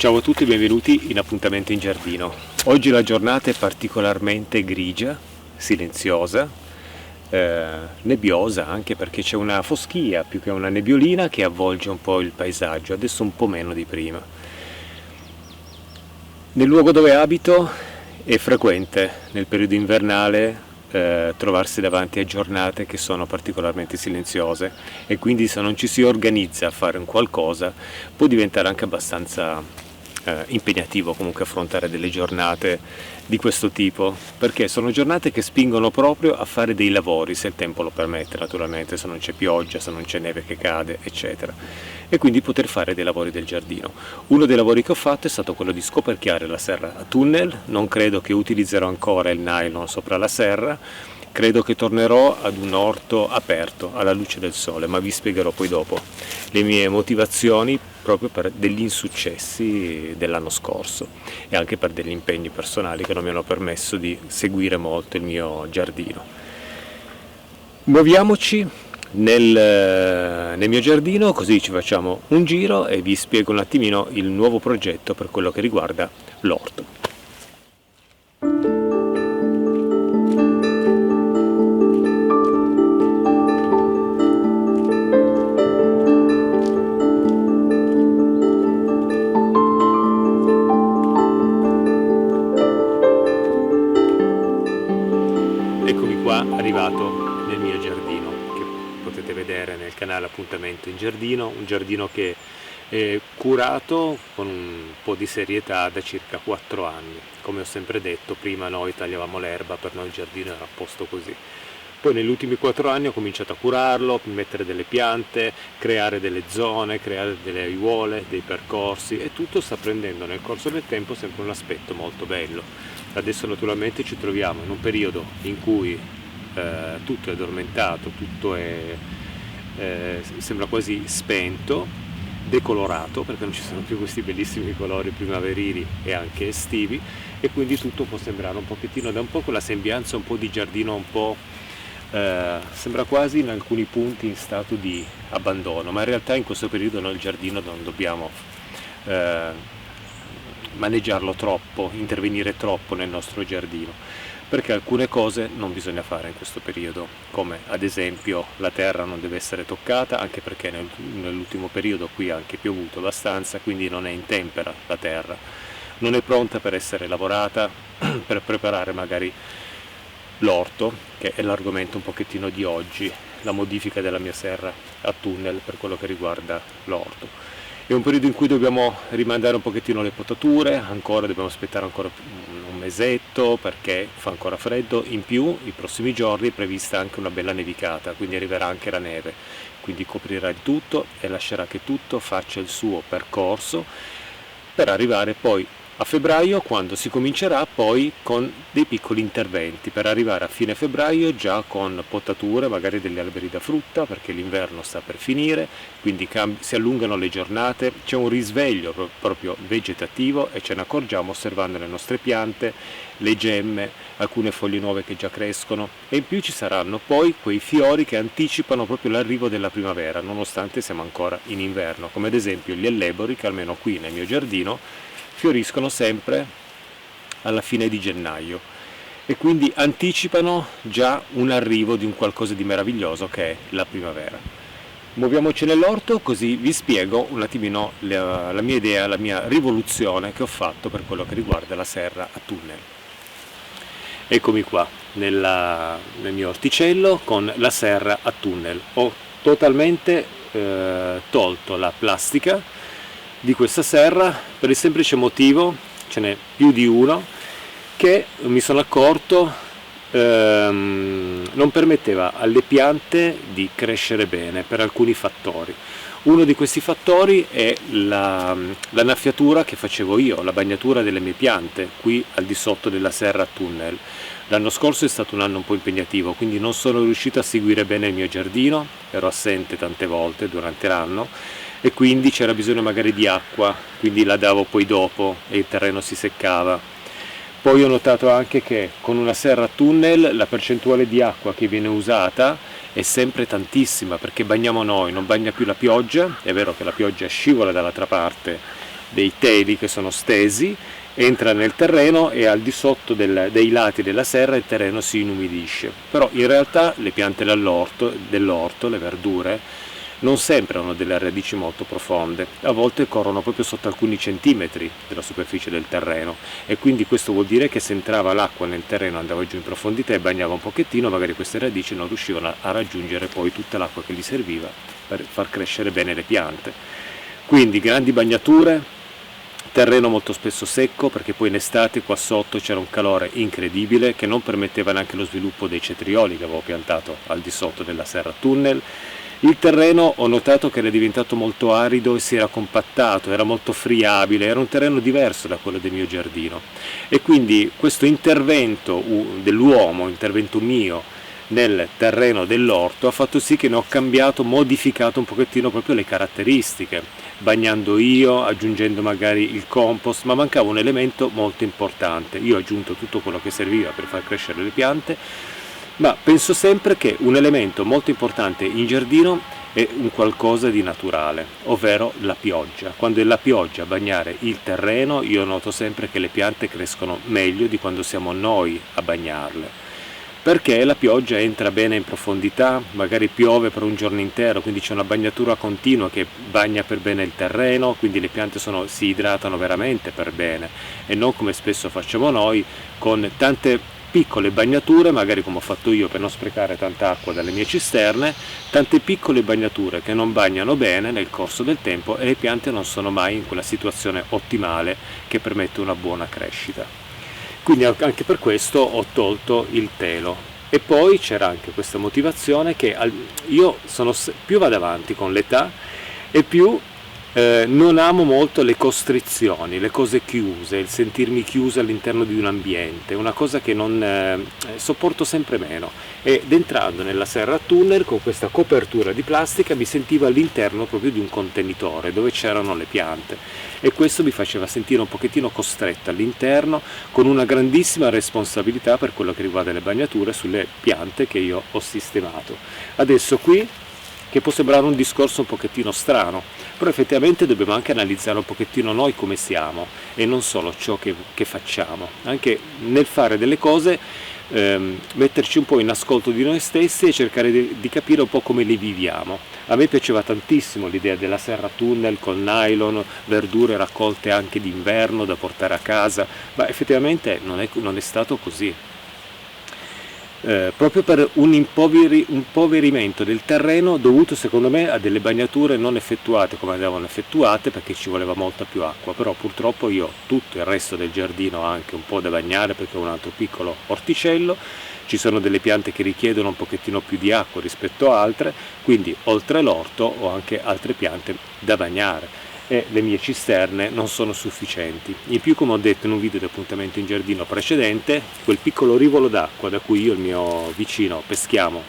Ciao a tutti e benvenuti in Appuntamento in Giardino. Oggi la giornata è particolarmente grigia, silenziosa, nebbiosa, anche perché c'è una foschia più che una nebbiolina che avvolge un po' il paesaggio, adesso un po' meno di prima. Nel luogo dove abito è frequente nel periodo invernale trovarsi davanti a giornate che sono particolarmente silenziose e quindi se non ci si organizza a fare un qualcosa può diventare anche abbastanza impegnativo comunque affrontare delle giornate di questo tipo, perché sono giornate che spingono proprio a fare dei lavori, se il tempo lo permette naturalmente, se non c'è pioggia, se non c'è neve che cade, eccetera, e quindi poter fare dei lavori del giardino. Uno dei lavori che ho fatto è stato quello di scoperchiare la serra a tunnel. Non credo che utilizzerò ancora il nylon sopra la serra, credo che tornerò ad un orto aperto alla luce del sole, ma vi spiegherò poi dopo le mie motivazioni proprio per degli insuccessi dell'anno scorso e anche per degli impegni personali che non mi hanno permesso di seguire molto il mio giardino. Muoviamoci nel mio giardino, così ci facciamo un giro e vi spiego un attimino il nuovo progetto per quello che riguarda l'orto. Eccomi qua, arrivato nel mio giardino, che potete vedere nel canale Appuntamento in Giardino, un giardino che è curato con un po' di serietà da circa 4 anni. Come ho sempre detto, prima noi tagliavamo l'erba, per noi il giardino era a posto così. Poi negli ultimi 4 anni ho cominciato a curarlo, mettere delle piante, creare delle zone, creare delle aiuole, dei percorsi, e tutto sta prendendo nel corso del tempo sempre un aspetto molto bello. Adesso naturalmente ci troviamo in un periodo in cui tutto è addormentato, tutto sembra quasi spento, decolorato, perché non ci sono più questi bellissimi colori primaverili e anche estivi, e quindi tutto può sembrare un pochettino, da un po' quella sembianza un po' di giardino, un po' sembra quasi in alcuni punti in stato di abbandono, ma in realtà in questo periodo noi il giardino non dobbiamo maneggiarlo troppo, intervenire troppo nel nostro giardino, perché alcune cose non bisogna fare in questo periodo, come ad esempio la terra non deve essere toccata, anche perché nell'ultimo periodo qui ha anche piovuto abbastanza, quindi non è in tempera la terra, non è pronta per essere lavorata, per preparare magari l'orto, che è l'argomento un pochettino di oggi, la modifica della mia serra a tunnel per quello che riguarda l'orto. È un periodo in cui dobbiamo rimandare un pochettino le potature, dobbiamo aspettare ancora un mesetto perché fa ancora freddo, in più i prossimi giorni è prevista anche una bella nevicata, quindi arriverà anche la neve, quindi coprirà il tutto e lascerà che tutto faccia il suo percorso per arrivare poi a febbraio, quando si comincerà poi con dei piccoli interventi, per arrivare a fine febbraio già con potature, magari degli alberi da frutta, perché l'inverno sta per finire, quindi si allungano le giornate, c'è un risveglio proprio vegetativo e ce ne accorgiamo osservando le nostre piante, le gemme, alcune foglie nuove che già crescono, e in più ci saranno poi quei fiori che anticipano proprio l'arrivo della primavera, nonostante siamo ancora in inverno, come ad esempio gli ellebori, che almeno qui nel mio giardino fioriscono sempre alla fine di gennaio e quindi anticipano già un arrivo di un qualcosa di meraviglioso che è la primavera. Muoviamoci nell'orto, così vi spiego un attimino la mia idea, la mia rivoluzione che ho fatto per quello che riguarda la serra a tunnel. Eccomi qua nel mio orticello con la serra a tunnel. Ho totalmente tolto la plastica di questa serra per il semplice motivo, ce n'è più di uno, che mi sono accorto non permetteva alle piante di crescere bene per alcuni fattori. Uno di questi fattori è l'annaffiatura che facevo io, la bagnatura delle mie piante qui al di sotto della serra a tunnel. L'anno scorso è stato un anno un po' impegnativo, quindi non sono riuscito a seguire bene il mio giardino, ero assente tante volte durante l'anno e quindi c'era bisogno magari di acqua, quindi la davo poi dopo e il terreno si seccava. Poi ho notato anche che con una serra a tunnel la percentuale di acqua che viene usata è sempre tantissima, perché bagniamo noi, non bagna più la pioggia, è vero che la pioggia scivola dall'altra parte dei teli che sono stesi, entra nel terreno e al di sotto dei lati della serra il terreno si inumidisce. Però in realtà le piante dell'orto, le verdure, non sempre hanno delle radici molto profonde, a volte corrono proprio sotto alcuni centimetri della superficie del terreno, e quindi questo vuol dire che se entrava l'acqua nel terreno, andava giù in profondità e bagnava un pochettino, magari queste radici non riuscivano a raggiungere poi tutta l'acqua che gli serviva per far crescere bene le piante. Quindi grandi bagnature, terreno molto spesso secco, perché poi in estate qua sotto c'era un calore incredibile che non permetteva neanche lo sviluppo dei cetrioli che avevo piantato al di sotto della serra tunnel. Il terreno ho notato che era diventato molto arido e si era compattato, era molto friabile, era un terreno diverso da quello del mio giardino, e quindi questo intervento dell'uomo, intervento mio nel terreno dell'orto, ha fatto sì che ne ho cambiato, modificato un pochettino proprio le caratteristiche, bagnando io, aggiungendo magari il compost, ma mancava un elemento molto importante. Io ho aggiunto tutto quello che serviva per far crescere le piante, ma penso sempre che un elemento molto importante in giardino è un qualcosa di naturale, ovvero la pioggia. Quando è la pioggia a bagnare il terreno, io noto sempre che le piante crescono meglio di quando siamo noi a bagnarle, perché la pioggia entra bene in profondità, magari piove per un giorno intero, quindi c'è una bagnatura continua che bagna per bene il terreno, quindi le piante si idratano veramente per bene, e non come spesso facciamo noi con tante piccole bagnature, magari come ho fatto io per non sprecare tanta acqua dalle mie cisterne, tante piccole bagnature che non bagnano bene nel corso del tempo, e le piante non sono mai in quella situazione ottimale che permette una buona crescita. Quindi anche per questo ho tolto il telo. E poi c'era anche questa motivazione che io più vado avanti con l'età e più non amo molto le costrizioni, le cose chiuse, il sentirmi chiuso all'interno di un ambiente, una cosa che non sopporto sempre meno. Ed entrando nella serra tunnel con questa copertura di plastica mi sentivo all'interno proprio di un contenitore dove c'erano le piante, e questo mi faceva sentire un pochettino costretto all'interno, con una grandissima responsabilità per quello che riguarda le bagnature sulle piante che io ho sistemato. Adesso qui, che può sembrare un discorso un pochettino strano, però effettivamente dobbiamo anche analizzare un pochettino noi come siamo e non solo ciò che facciamo, anche nel fare delle cose, metterci un po' in ascolto di noi stessi e cercare di capire un po' come le viviamo. A me piaceva tantissimo l'idea della serra tunnel col nylon, verdure raccolte anche d'inverno da portare a casa, ma effettivamente non è stato così. Proprio per un impoverimento del terreno dovuto secondo me a delle bagnature non effettuate come andavano effettuate, perché ci voleva molta più acqua. Però purtroppo io tutto il resto del giardino ho anche un po' da bagnare, perché ho un altro piccolo orticello, ci sono delle piante che richiedono un pochettino più di acqua rispetto a altre, quindi oltre l'orto ho anche altre piante da bagnare, e le mie cisterne non sono sufficienti. In più, come ho detto in un video di appuntamento in giardino precedente, quel piccolo rivolo d'acqua da cui io e il mio vicino peschiamo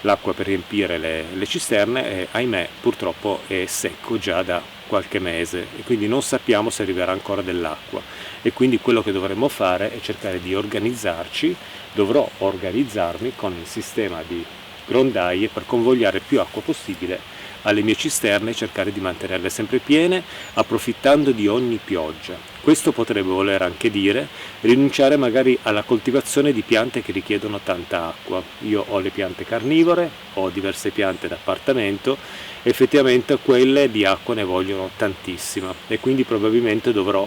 l'acqua per riempire le cisterne, ahimè purtroppo è secco già da qualche mese, e quindi non sappiamo se arriverà ancora dell'acqua, e quindi quello che dovremmo fare è cercare di organizzarci. Dovrò organizzarmi con il sistema di grondaie per convogliare più acqua possibile alle mie cisterne e cercare di mantenerle sempre piene, approfittando di ogni pioggia. Questo potrebbe voler anche dire rinunciare magari alla coltivazione di piante che richiedono tanta acqua. Io ho le piante carnivore, ho diverse piante d'appartamento, effettivamente quelle di acqua ne vogliono tantissima, e quindi probabilmente dovrò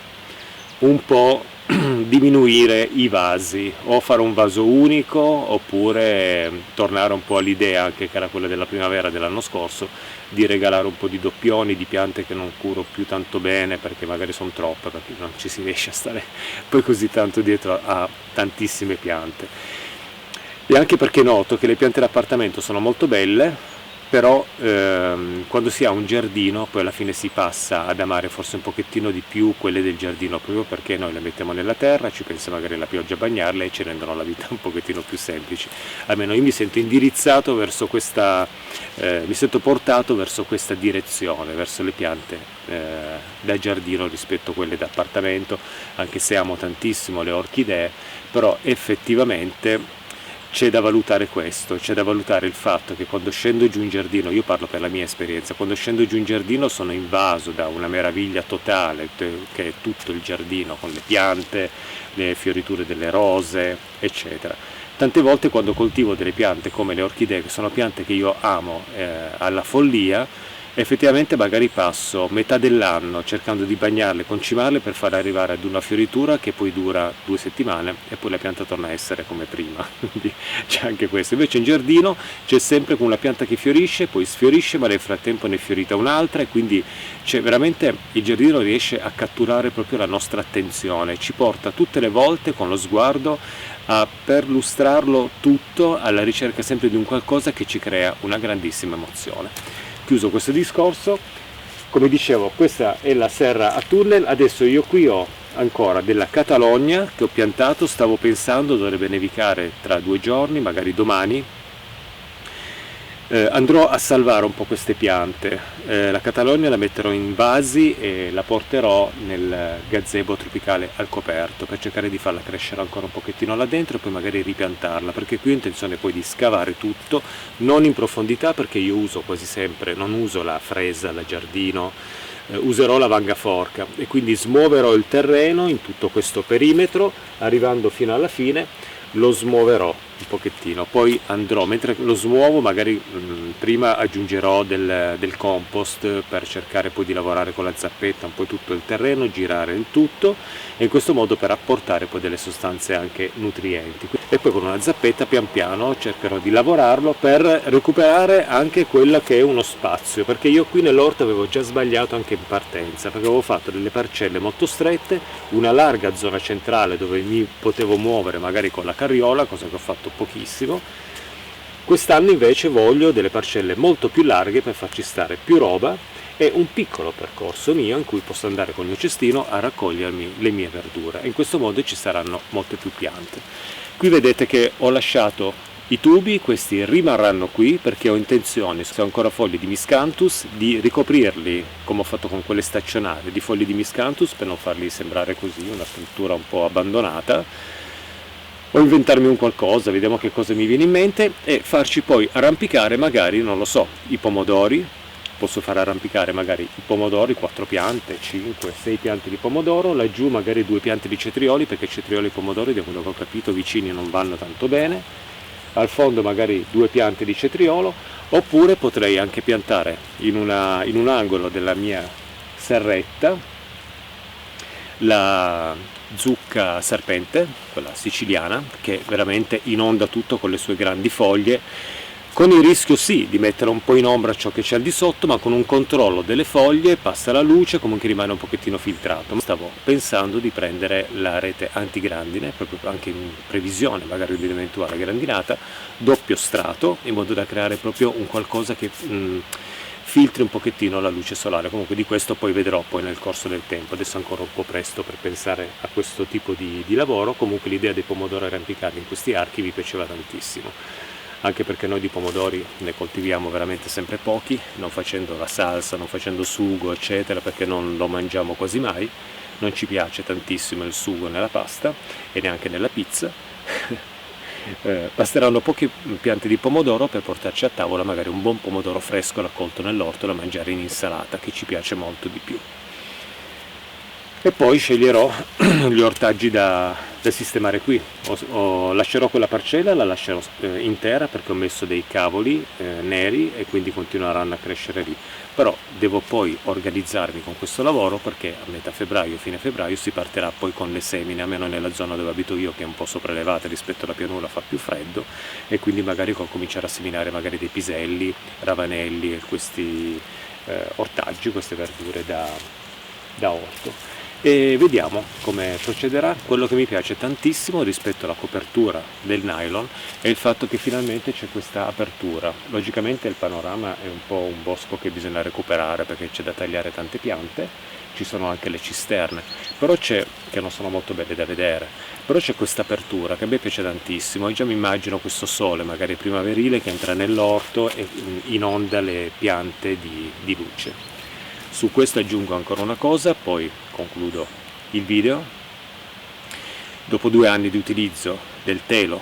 un po' diminuire i vasi, o fare un vaso unico, oppure tornare un po' all'idea anche che era quella della primavera dell'anno scorso, di regalare un po' di doppioni di piante che non curo più tanto bene, perché magari sono troppe, perché non ci si riesce a stare poi così tanto dietro a tantissime piante. E anche perché noto che le piante d'appartamento sono molto belle, però quando si ha un giardino poi alla fine si passa ad amare forse un pochettino di più quelle del giardino, proprio perché noi le mettiamo nella terra, ci pensa magari la pioggia a bagnarle e ci rendono la vita un pochettino più semplice. Almeno io mi sento indirizzato verso mi sento portato verso questa direzione, verso le piante da giardino rispetto a quelle d'appartamento, anche se amo tantissimo le orchidee, però effettivamente c'è da valutare questo, c'è da valutare il fatto che quando scendo giù in giardino, io parlo per la mia esperienza, quando scendo giù in giardino sono invaso da una meraviglia totale, che è tutto il giardino, con le piante, le fioriture delle rose, eccetera. Tante volte quando coltivo delle piante come le orchidee, che sono piante che io amo alla follia, effettivamente magari passo metà dell'anno cercando di bagnarle, concimarle per far arrivare ad una fioritura che poi dura 2 settimane e poi la pianta torna a essere come prima. Quindi c'è anche questo. Invece in giardino c'è sempre una pianta che fiorisce, poi sfiorisce, ma nel frattempo ne è fiorita un'altra, e quindi c'è veramente, il giardino riesce a catturare proprio la nostra attenzione, ci porta tutte le volte con lo sguardo a perlustrarlo tutto alla ricerca sempre di un qualcosa che ci crea una grandissima emozione. Chiuso questo discorso, come dicevo, questa è la serra a tunnel. Adesso io qui ho ancora della Catalogna che ho piantato, stavo pensando, dovrebbe nevicare tra 2 giorni, magari domani. Andrò a salvare un po' queste piante. La Catalogna la metterò in vasi e la porterò nel gazebo tropicale al coperto per cercare di farla crescere ancora un pochettino là dentro e poi magari ripiantarla, perché qui ho intenzione poi di scavare tutto, non in profondità, perché io uso quasi sempre, non uso la fresa da giardino, userò la vangaforca, e quindi smuoverò il terreno in tutto questo perimetro, arrivando fino alla fine lo smuoverò un pochettino, poi andrò, mentre lo smuovo magari prima aggiungerò del compost per cercare poi di lavorare con la zappetta un po' tutto il terreno, girare il tutto, e in questo modo per apportare poi delle sostanze anche nutrienti, e poi con una zappetta pian piano cercherò di lavorarlo per recuperare anche quello che è uno spazio, perché io qui nell'orto avevo già sbagliato anche in partenza, perché avevo fatto delle parcelle molto strette, una larga zona centrale dove mi potevo muovere magari con la carriola, cosa che ho fatto pochissimo. Quest'anno invece voglio delle parcelle molto più larghe per farci stare più roba, e un piccolo percorso mio in cui posso andare con il mio cestino a raccogliermi le mie verdure, e in questo modo ci saranno molte più piante. Qui vedete che ho lasciato i tubi, questi rimarranno qui perché ho intenzione, se ho ancora foglie di miscanthus, di ricoprirli, come ho fatto con quelle staccionate, di foglie di miscanthus, per non farli sembrare così una struttura un po' abbandonata, o inventarmi un qualcosa, vediamo che cosa mi viene in mente, e farci poi arrampicare magari, non lo so, i pomodori. Posso far arrampicare magari i pomodori, 4 piante, 5, 6 piante di pomodoro, laggiù magari 2 piante di cetrioli, perché cetrioli e pomodori, da quello che ho capito, vicini non vanno tanto bene. Al fondo magari 2 piante di cetriolo, oppure potrei anche piantare in un angolo della mia serretta la zucca serpente, quella siciliana, che veramente inonda tutto con le sue grandi foglie, con il rischio sì di mettere un po' in ombra ciò che c'è al di sotto, ma con un controllo delle foglie passa la luce, comunque rimane un pochettino filtrato. Stavo pensando di prendere la rete antigrandine, proprio anche in previsione magari di un'eventuale grandinata, doppio strato, in modo da creare proprio un qualcosa che filtri un pochettino la luce solare. Comunque di questo poi vedrò poi nel corso del tempo, adesso è ancora un po' presto per pensare a questo tipo di lavoro. Comunque l'idea dei pomodori arrampicati in questi archi mi piaceva tantissimo, anche perché noi di pomodori ne coltiviamo veramente sempre pochi, non facendo la salsa, non facendo sugo eccetera, perché non lo mangiamo quasi mai, non ci piace tantissimo il sugo nella pasta e neanche nella pizza. Basteranno poche piante di pomodoro per portarci a tavola magari un buon pomodoro fresco raccolto nell'orto da mangiare in insalata, che ci piace molto di più. E poi sceglierò gli ortaggi da sistemare qui. Lascerò quella parcella, la lascerò intera perché ho messo dei cavoli neri e quindi continueranno a crescere lì. Però devo poi organizzarmi con questo lavoro, perché a metà febbraio, fine febbraio, si partirà poi con le semine, almeno nella zona dove abito io, che è un po' sopraelevata rispetto alla pianura, fa più freddo, e quindi magari cominciare a seminare magari dei piselli, ravanelli e questi ortaggi, queste verdure da orto. E vediamo come procederà. Quello che mi piace tantissimo rispetto alla copertura del nylon è il fatto che finalmente c'è questa apertura. Logicamente il panorama è un po' un bosco che bisogna recuperare, perché c'è da tagliare tante piante, ci sono anche le cisterne, però che non sono molto belle da vedere, però c'è questa apertura che a me piace tantissimo, e già mi immagino questo sole magari primaverile che entra nell'orto e inonda le piante di luce. Su questo aggiungo ancora una cosa, poi concludo il video. Dopo 2 anni di utilizzo del telo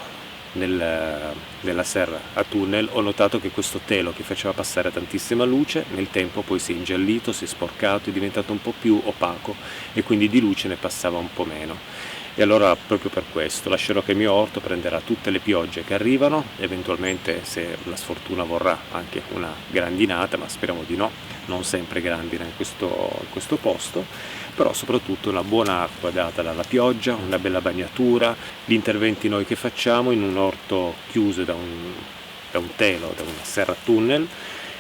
nella serra a tunnel, ho notato che questo telo che faceva passare tantissima luce nel tempo poi si è ingiallito, si è sporcato, è diventato un po' più opaco e quindi di luce ne passava un po' meno. E allora proprio per questo lascerò che il mio orto prenderà tutte le piogge che arrivano, eventualmente se la sfortuna vorrà anche una grandinata, ma speriamo di no, non sempre grandina in questo posto, però soprattutto una buona acqua data dalla pioggia, una bella bagnatura, gli interventi noi che facciamo in un orto chiuso da un telo, da una serra a tunnel,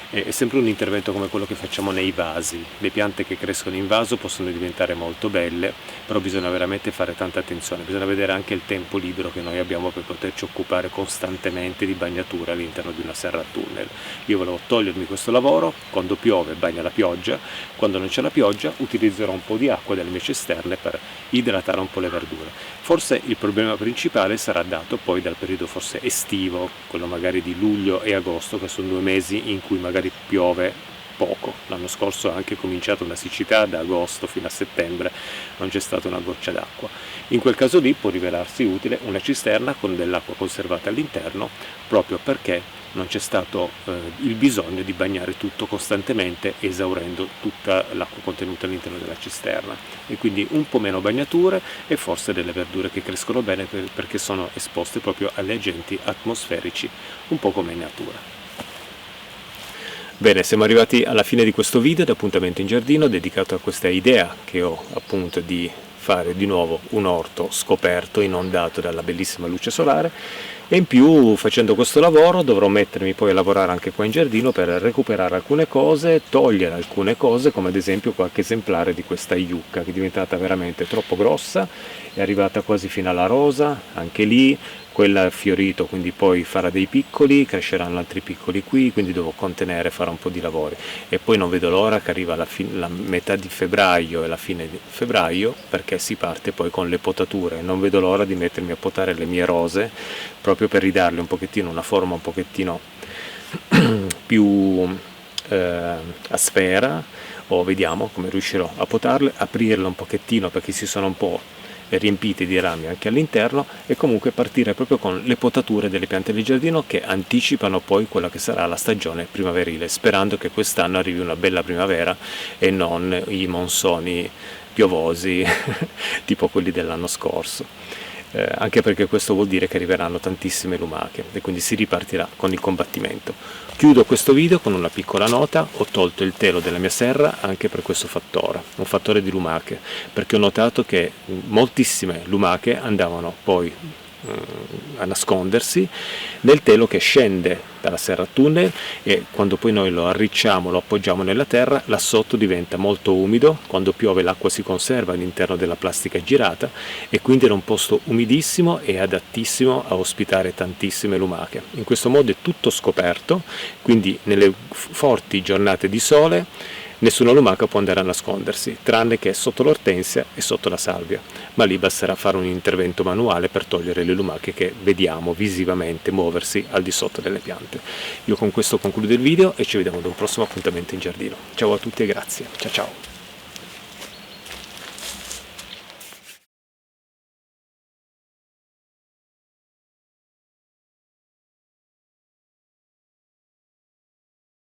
è sempre un intervento come quello che facciamo nei vasi. Le piante che crescono in vaso possono diventare molto belle, però bisogna veramente fare tanta attenzione, bisogna vedere anche il tempo libero che noi abbiamo per poterci occupare costantemente di bagnatura all'interno di una serra a tunnel. Io volevo togliermi questo lavoro, quando piove bagna la pioggia, quando non c'è la pioggia utilizzerò un po' di acqua delle mie cisterne per idratare un po' le verdure. Forse il problema principale sarà dato poi dal periodo forse estivo, quello magari di luglio e agosto, che sono 2 mesi in cui magari piove poco. L'anno scorso ha anche cominciato una siccità, da agosto fino a settembre non c'è stata una goccia d'acqua. In quel caso lì può rivelarsi utile una cisterna con dell'acqua conservata all'interno, proprio perché non c'è stato il bisogno di bagnare tutto costantemente esaurendo tutta l'acqua contenuta all'interno della cisterna, e quindi un po' meno bagnature e forse delle verdure che crescono bene perché sono esposte proprio agli agenti atmosferici, un po' come in natura. Bene, siamo arrivati alla fine di questo video di Appuntamento in Giardino dedicato a questa idea che ho appunto di fare di nuovo un orto scoperto, inondato dalla bellissima luce solare, e in più facendo questo lavoro dovrò mettermi poi a lavorare anche qua in giardino per recuperare alcune cose, togliere alcune cose, come ad esempio qualche esemplare di questa yucca che è diventata veramente troppo grossa, è arrivata quasi fino alla rosa, anche lì quella è fiorito, quindi poi farà dei piccoli, cresceranno altri piccoli qui, quindi devo contenere, fare un po' di lavori. E poi non vedo l'ora che arriva la metà di febbraio e la fine di febbraio, perché si parte poi con le potature. Non vedo l'ora di mettermi a potare le mie rose, proprio per ridarle un pochettino una forma un pochettino più a sfera, o vediamo come riuscirò a potarle, aprirle un pochettino perché si sono un po' riempite di rami anche all'interno, e comunque partire proprio con le potature delle piante del giardino che anticipano poi quella che sarà la stagione primaverile, sperando che quest'anno arrivi una bella primavera e non i monsoni piovosi tipo quelli dell'anno scorso. Anche perché questo vuol dire che arriveranno tantissime lumache e quindi si ripartirà con il combattimento. Chiudo questo video con una piccola nota: ho tolto il telo della mia serra anche per questo fattore, un fattore di lumache, perché ho notato che moltissime lumache andavano poi a nascondersi nel telo che scende dalla serra a tunnel, e quando poi noi lo arricciamo, lo appoggiamo nella terra, là sotto diventa molto umido, quando piove l'acqua si conserva all'interno della plastica girata, e quindi era un posto umidissimo e adattissimo a ospitare tantissime lumache. In questo modo è tutto scoperto, quindi nelle forti giornate di sole nessuna lumaca può andare a nascondersi, tranne che sotto l'ortensia e sotto la salvia, ma lì basterà fare un intervento manuale per togliere le lumache che vediamo visivamente muoversi al di sotto delle piante. Io con questo concludo il video e ci vediamo ad un prossimo appuntamento in giardino. Ciao a tutti e grazie, ciao ciao!